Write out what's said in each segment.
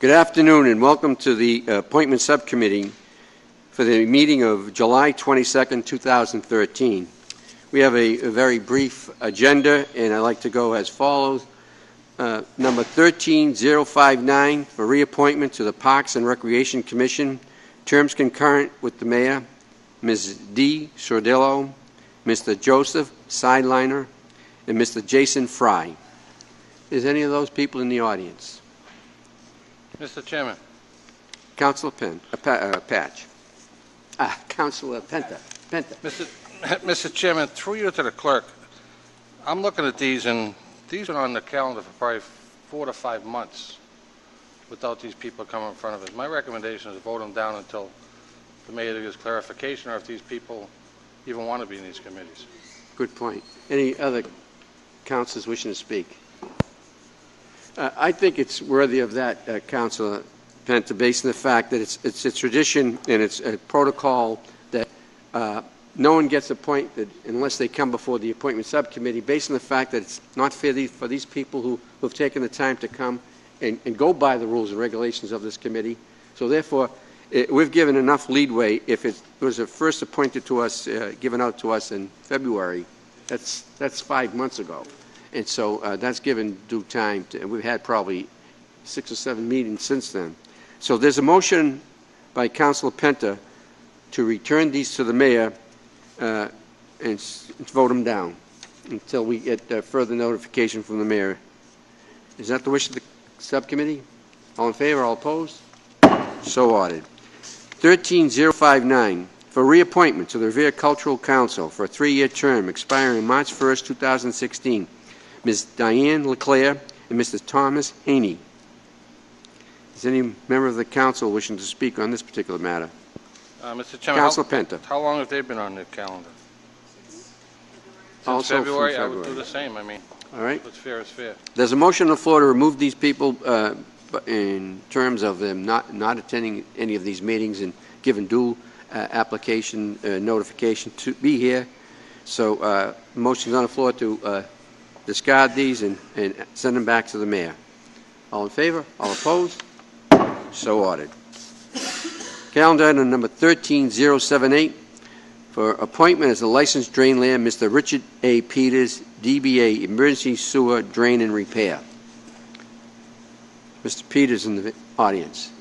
Good afternoon and welcome to the Appointment Subcommittee for the meeting of July 22nd, 2013. We have a very brief agenda and I'd like to go as follows. Number 13059 for reappointment to the Parks and Recreation Commission, terms concurrent with the Mayor, Ms. D. Sordillo, Mr. Joseph Sideliner, and Mr. Jason Fry. Is any of those people in the audience? Mr. Chairman. Councilor Patch. Councilor Penta. Mr. Chairman, through you to the clerk, I'm looking at these, and these are on the calendar for probably 4 to 5 months without these people coming in front of us. My recommendation is to vote them down until the mayor gives clarification, or if these people even want to be in these committees. Good point. Any other councilors wishing to speak? I think it's worthy of that, Councilor Penta, based on the fact that it's a tradition and it's a protocol that no one gets appointed unless they come before the appointment subcommittee, based on the fact that it's not fair for these people who have taken the time to come and go by the rules and regulations of this committee. So therefore, we've given enough leadway. If it was first appointed to us, given out to us in February, that's 5 months ago. And so that's given due time, and we've had probably 6 or 7 meetings since then. So there's a motion by Councilor Penta to return these to the mayor and vote them down until we get further notification from the mayor. Is that the wish of the subcommittee? All in favor, all opposed? So ordered. 13059 for reappointment to the Revere Cultural Council for a 3-year term expiring March 1st, 2016. Ms. Diane LeClaire and Mr. Thomas Haney. Is any member of the council wishing to speak on this particular matter? Mr. Chairman, Councilor Penta. How long have they been on the calendar? Since Also February? February. I would do the same. I mean, all right. what's fair is fair. There's a motion on the floor to remove these people in terms of them not attending any of these meetings and given due application notification to be here. So motion's on the floor to discard these and send them back to the mayor. All in favor? All opposed? So ordered. Calendar item number 13078 for appointment as a licensed drain layer, Mr. Richard A. Peters, DBA Emergency Sewer Drain and Repair. Mr. Peters in the audience.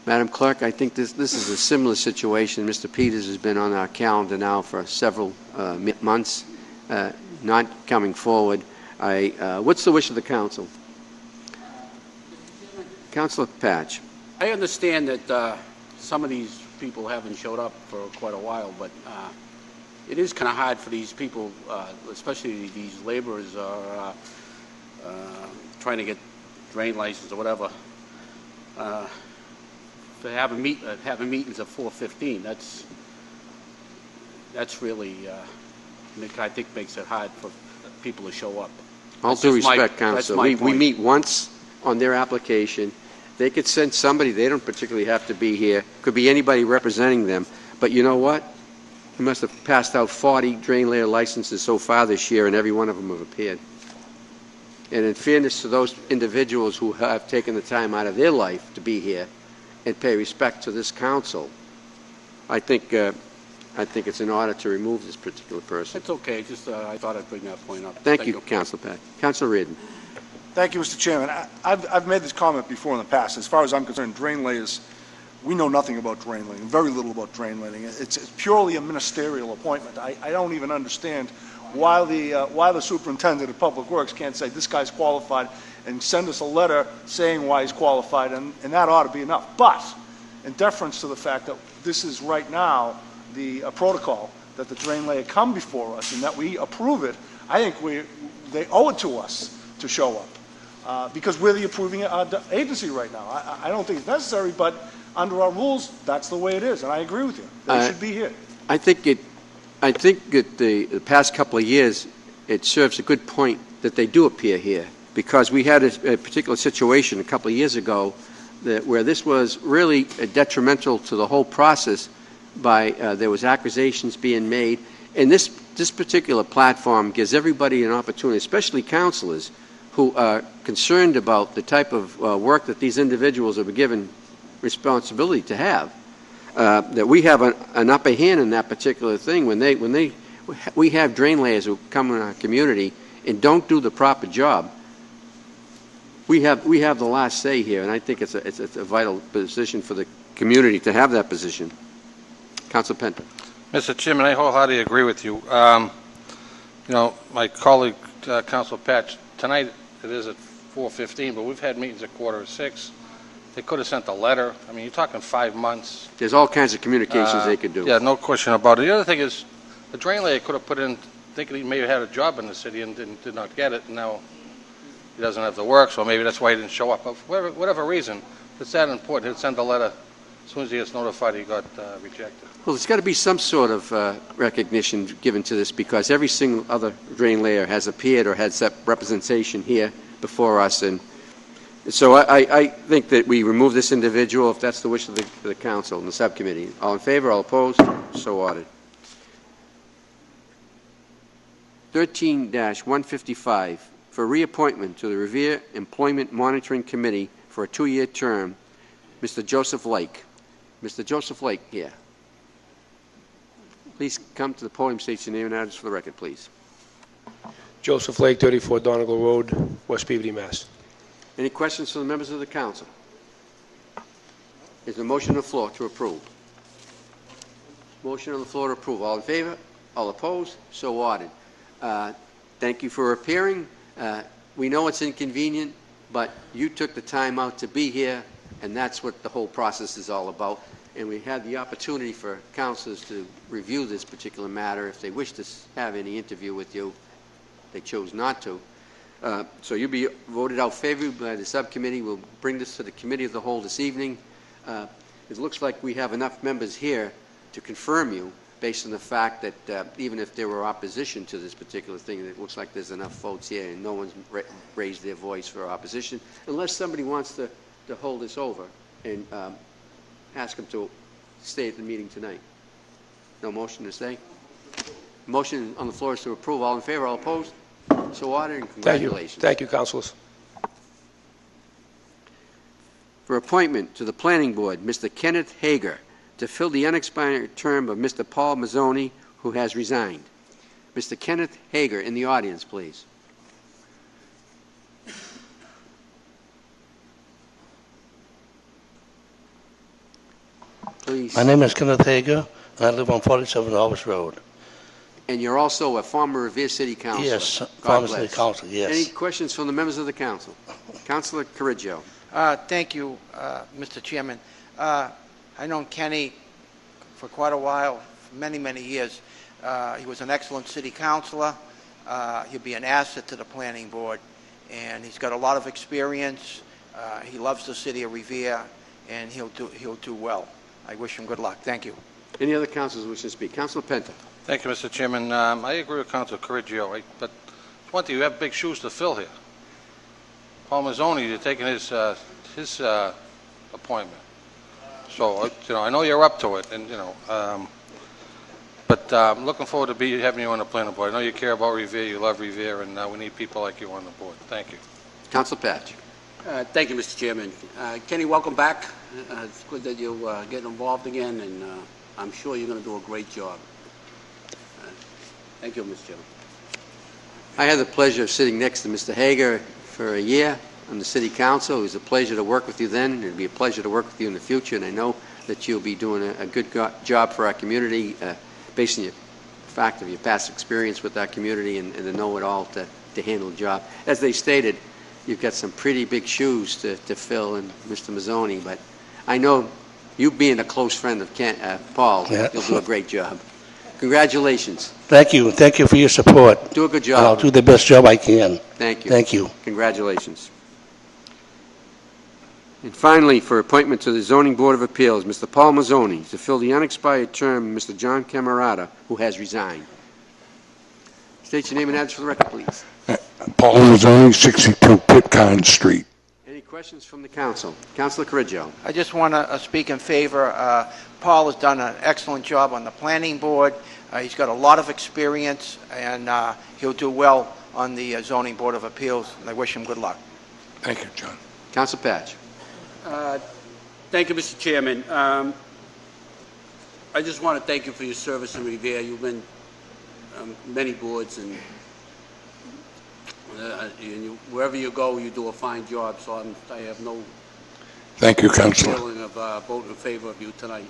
Madam Clerk, I think this is a similar situation. Mr. Peters has been on our calendar now for several months. Not coming forward. What's the wish of the council? Councilor Patch. I understand that some of these people haven't showed up for quite a while, but it is kind of hard for these people, especially these laborers are trying to get drain license or whatever. To having meetings at 4:15, that's really I think makes it hard for people to show up. All due respect, Council, we meet once on their application. They could send somebody. They don't particularly have to be here. Could be anybody representing them. But you know what? We must have passed out 40 drain layer licenses so far this year, and every one of them have appeared. And in fairness to those individuals who have taken the time out of their life to be here and pay respect to this council, I think it's in order to remove this particular person. It's okay. Just I thought I'd bring that point up. Thank you, Councilor Pat. Councilor Reardon. Thank you, Mr. Chairman. I've made this comment before in the past. As far as I'm concerned, drain layers, we know nothing about drain laying, very little about drain laying. It's purely a ministerial appointment. I don't even understand why the superintendent of public works can't say this guy's qualified and send us a letter saying why he's qualified, and that ought to be enough. But in deference to the fact that this is right now the protocol that the drain layer come before us and that we approve it, I think they owe it to us to show up because we're the approving agency right now. I don't think it's necessary, but under our rules, that's the way it is, and I agree with you. They should be here. I think that the past couple of years, it serves a good point that they do appear here, because we had a particular situation a couple of years ago where this was really detrimental to the whole process. There was accusations being made, and this particular platform gives everybody an opportunity, especially councilors who are concerned about the type of work that these individuals are given responsibility to have, that we have an upper hand in that particular thing. We have drain layers who come in our community and don't do the proper job. We have the last say here, and I think it's a vital position for the community to have that position. Councilor Penta. Mr. Chairman, I wholeheartedly agree with you. You know, my colleague, Councilor Patch, tonight it is at 4:15, but we've had meetings at 5:45. They could have sent a letter. I mean, you're talking 5 months. There's all kinds of communications they could do. Yeah, no question about it. The other thing is, the drain layer could have put in, thinking he may have had a job in the city and did not get it, and now he doesn't have the work, so maybe that's why he didn't show up. But for whatever reason, if it's that important, he'll send a letter as soon as he gets notified he got rejected. Well, there's got to be some sort of recognition given to this, because every single other drain layer has appeared or had representation here before us. And so I think that we remove this individual if that's the wish of the council and the subcommittee. All in favor, all opposed? So ordered. 13-155 for reappointment to the Revere Employment Monitoring Committee for a 2-year term. Mr. Joseph Lake. Mr. Joseph Lake here. Please come to the podium, state your name and address for the record, please. Joseph Lake, 34 Donegal Road, West Peabody, Mass. Any questions from the members of the council? Is there a motion on the floor to approve? Motion on the floor to approve. All in favor? All opposed? So ordered. Thank you for appearing. We know it's inconvenient, but you took the time out to be here, and that's what the whole process is all about. And we had the opportunity for councilors to review this particular matter. If they wish to have any interview with you, they chose not to. So you'll be voted out favorably by the subcommittee. We'll bring this to the committee of the whole this evening. It looks like we have enough members here to confirm you, based on the fact that even if there were opposition to this particular thing, it looks like there's enough votes here and no one's raised their voice for opposition, unless somebody wants to hold this over and ask them to stay at the meeting tonight. No motion to stay? Motion on the floor is to approve. All in favor, all opposed? So ordered, and congratulations. Thank you, councilors. For appointment to the Planning Board, Mr. Kenneth Hager, to fill the unexpired term of Mr. Paul Mazzoni, who has resigned. Mr. Kenneth Hager, in the audience, please. Please. My name is Kenneth Hager, and I live on 47 Harvest Road. And you're also a former Revere City Councilor. Yes, God former bless. City Councilor, yes. Any questions from the members of the council? Councilor Corriggio. Thank you, Mr. Chairman. I've known Kenny for quite a while, for many, many years. He was an excellent city councilor. He'll be an asset to the planning board, and he's got a lot of experience. He loves the city of Revere, and he'll do well. I wish him good luck. Thank you. Any other councilors wishing to speak? Councilor Penta. Thank you, Mr. Chairman. I agree with Councilor Corriggio, but one thing, you have big shoes to fill here. Paul Mazzoni, you're taking his appointment. So, I know you're up to it, and, but I'm looking forward to having you on the planning board. I know you care about Revere, you love Revere, and we need people like you on the board. Thank you. Councilor Patch. Thank you, Mr. Chairman. Kenny, welcome back. It's good that you're getting involved again, and I'm sure you're going to do a great job. Thank you, Mr. Chairman. I had the pleasure of sitting next to Mr. Hager for a year on the City Council. It was a pleasure to work with you then, and it'll be a pleasure to work with you in the future, and I know that you'll be doing a good job for our community, based on the fact of your past experience with our community and the know-it-all to handle the job. As they stated, you've got some pretty big shoes to fill, and Mr. Mazzoni, but I know you being a close friend of Paul, Yeah. you'll do a great job. Congratulations. Thank you. Thank you for your support. Do a good And I'll job. do the best job I can. Thank you. Thank you. Congratulations. And finally, for appointment to the Zoning Board of Appeals, Mr. Paul Mazzoni, to fill the unexpired term of Mr. John Camerata, who has resigned. State your name and address for the record, please. Paul Mazzoni, 62 Pitcairn Street. Any questions from the council? Councilor Corriggio. I just want to speak in favor. Paul has done an excellent job on the planning board. He's got a lot of experience, and he'll do well on the Zoning Board of Appeals, and I wish him good luck. Thank you, John. Council Patch. Thank you, Mr. Chairman. I just want to thank you for your service in Revere. You've been many boards, and wherever you go, you do a fine job, so I have no Thank you, Councilor. feeling of voting in favor of you tonight.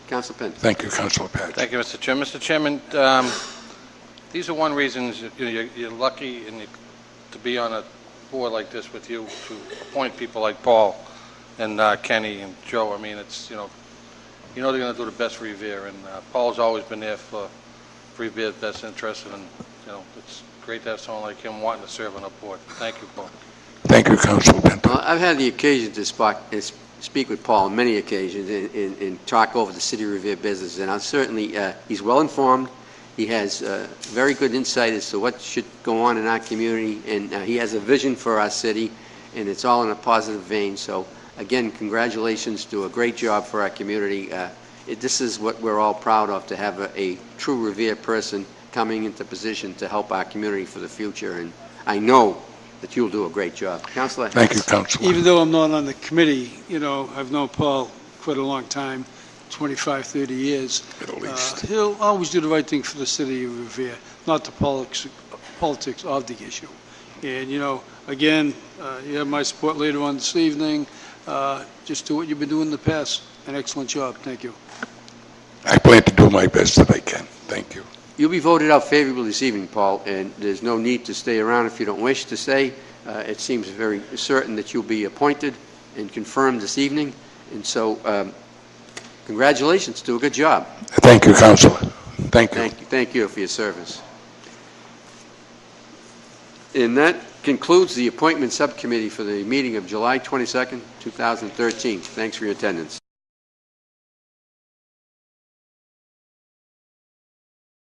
Council Penta. Thank you, Councilor Patch. Thank you, Mr. Chairman. Mr. Chairman, these are one reasons you're lucky to be on a board like this with you, to appoint people like Paul and Kenny and Joe. I mean, it's, they're going to do the best for Revere, and Paul's always been there for Revere's best interest, and, it's great to have someone like him wanting to serve on a board. Thank you, Paul. Thank you, Councilor Penta. Well, I've had the occasion to speak with Paul on many occasions and talk over the City of Revere business, and certainly he's well-informed. He has very good insight as to what should go on in our community, and he has a vision for our city, and it's all in a positive vein. So, again, congratulations, do a great job for our community. This is what we're all proud of, to have a true Revere person coming into position to help our community for the future, and I know that you'll do a great job. Councilor Hess. Thank you, Councilor. Even though I'm not on the committee, I've known Paul quite a long time, 25, 30 years. At least. He'll always do the right thing for the city of Revere, not the politics of the issue. And, again, you have my support later on this evening. Just do what you've been doing in the past. An excellent job. Thank you. I plan to do my best if I can. Thank you. You'll be voted out favorably this evening, Paul, and there's no need to stay around if you don't wish to stay. It seems very certain that you'll be appointed and confirmed this evening, and so congratulations. Do a good job. Thank you, Councilor. Thank you. Thank you for your service. And that concludes the appointment subcommittee for the meeting of July 22nd, 2013. Thanks for your attendance.